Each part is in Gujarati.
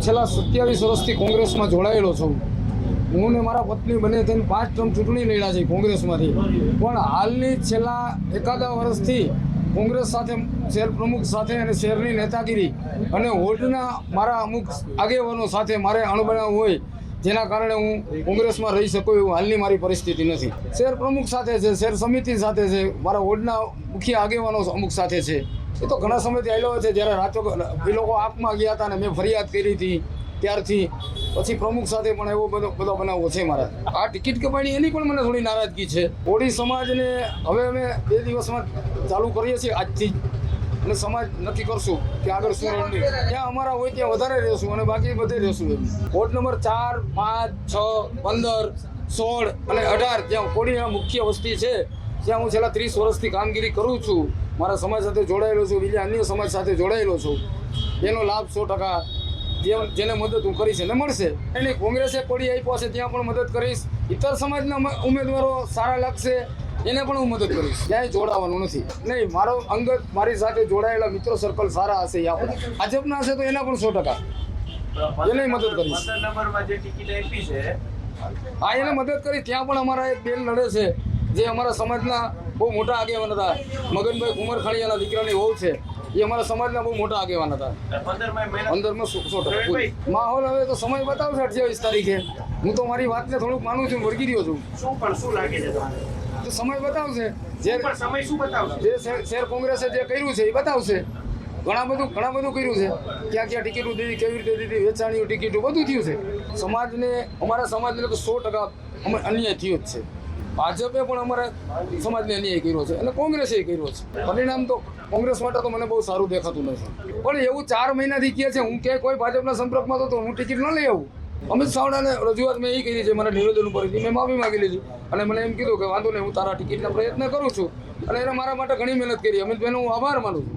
છેલ્લા 27 વર્ષથી કોંગ્રેસમાં જોડાયેલો છું. હું ને મારા પત્ની બંને થઈને 5 ટર્મ ચૂંટણી લડ્યા છે કોંગ્રેસમાંથી. પણ હાલની છેલ્લા એકાદા વર્ષથી કોંગ્રેસ સાથે, શહેર પ્રમુખ સાથે અને શહેરની નેતાગીરી અને વોર્ડના મારા અમુક આગેવાનો સાથે મારે અણબનાવ હોય, જેના કારણે હું કોંગ્રેસમાં રહી શકું એવું હાલની મારી પરિસ્થિતિ નથી. શહેર પ્રમુખ સાથે છે, શહેર સમિતિ સાથે છે, મારા વોર્ડના મુખ્ય આગેવાનો અમુક સાથે છે. એ તો ઘણા સમયથી આવેલો છે. જ્યારે રાતો એ લોકો આપમાં ગયા હતા અને મેં ફરિયાદ કરી હતી, ત્યારથી પછી પ્રમુખ સાથે પણ એવો બધો બનાવો છે મારા. આ ટિકિટ કપાણી એની પણ મને થોડી નારાજગી છે. કોળી સમાજને હવે અમે 2 દિવસમાં ચાલુ કરીએ છીએ આજથી જ, અને સમાજ નક્કી કરશું કે આગળ શું રણનીતિ. ત્યાં અમારા હોય ત્યાં વધારે રહેશું અને બાકી બધે રહેશું. એમ વોર્ડ નંબર 4, 5, 6, 15, 16 અને 18 જ્યાં કોળીના મુખ્ય વસ્તી છે, ત્યાં હું છેલ્લા 30 વર્ષથી કામગીરી કરું છું. મારા સમાજ સાથે જોડાયેલો છું, બીજા અન્ય સમાજ સાથે જોડાયેલો છું. એનો લાભ 100% જેને મદદ હું કરીશ એને મળશે. એની કોંગ્રેસે કોળી આપ્યો છે ત્યાં પણ મદદ કરીશ. ઇતર સમાજના ઉમેદવારો સારા લાગશે એને પણ હું મદદ કરીશ. ક્યાંય જોડાવાનું નથી. નહીં, મારો અંગત મારી સાથે જોડાયેલા મિત્રો સર્કલ સારા હશે. આપણે ભાજપના હશે તો એના પણ 100% એને મદદ કરીશ. હા, એને મદદ કરી. ત્યાં પણ અમારા એક બેન લડે છે જે અમારા સમાજના બહુ મોટા આગેવાન હતા. મગનભાઈ કુમારખાણીયાના દીકરાની વહુ છે. એ અમારા સમાજના બહુ મોટા આગેવાન હતા. 15માં 100% માહોલ હવે તો સમય બતાવશે. 28 તારીખે હું તો મારી વાતને થોડુંક માનું છું, વળગી રહ્યો છું. શું લાગે છે તમને? તો સમય બતાવશે. સમય શું બતાવશે? જે શહેર કોંગ્રેસે જે કર્યું છે એ બતાવશે. ઘણા બધું કર્યું છે. ક્યાં ક્યાં ટિકિટો દીધી, કેવી રીતે દીધી, વેચાણીઓ ટિકિટો બધું થયું છે. સમાજને, અમારા સમાજને તો 100% અન્યાય થયો જ છે. ભાજપે પણ અમારા સમાજને અન્યાય કર્યો છે અને કોંગ્રેસે કર્યો છે. પરિણામ તો કોંગ્રેસ માટે તો મને બહુ સારું દેખાતું નથી. પણ એવું 4 મહિનાથી કહે છે હું કે કોઈ ભાજપના સંપર્કમાં તો હું ટિકિટ ન લઈ આવું. અમિત ચાવડાને રજૂઆત મેં એ કરી છે, મને નિવેદન ઉપર મેં માફી માગી લીધી અને મને એમ કીધું કે વાંધો નહીં, હું તારા ટિકિટના પ્રયત્ન કરું છું. અને એને મારા માટે ઘણી મહેનત કરી. અમિતભાઈનો હું આભાર માનું છું.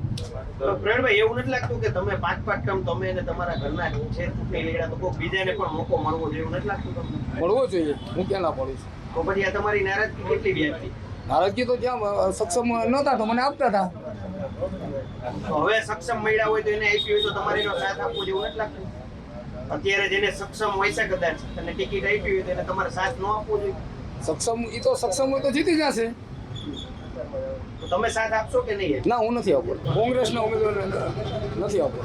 પ્રવીણભાઈ, એવું નથી લાગતું કે તમે 5 ટર્મ તમે અને તમારા ઘરના છે ચૂંટણી લડ્યા તો કોઈ બીજાને પણ મોકો મળવો જોઈએ, એવું નથી લાગતું તમને? મળવો જોઈએ. હું ક્યાં ના પાડું છું? તો પછી આ તમારી નારાજગી કેટલી વ્યાપી? નારાજગી તો જ્યાં સક્ષમ નહોતા તો મને આપતા હતા. તો હવે સક્ષમ મળ્યા હોય તો એને આપી હોય તો તમારે એનો સાથ આપવો જેવું નથી લાગતું? અત્યારે જેને સક્ષમ હોય છે કદાચ અને ટિકિટ આપી હોય તો એને તમારે સાથ ન આપવો જોઈએ? સક્ષમ હોય તો જીતી જશે. તો તમે સાથ આપશો કે નહીં? ના, હું નથી આપતો. કોંગ્રેસના ઉમેદવારને નથી આપતો.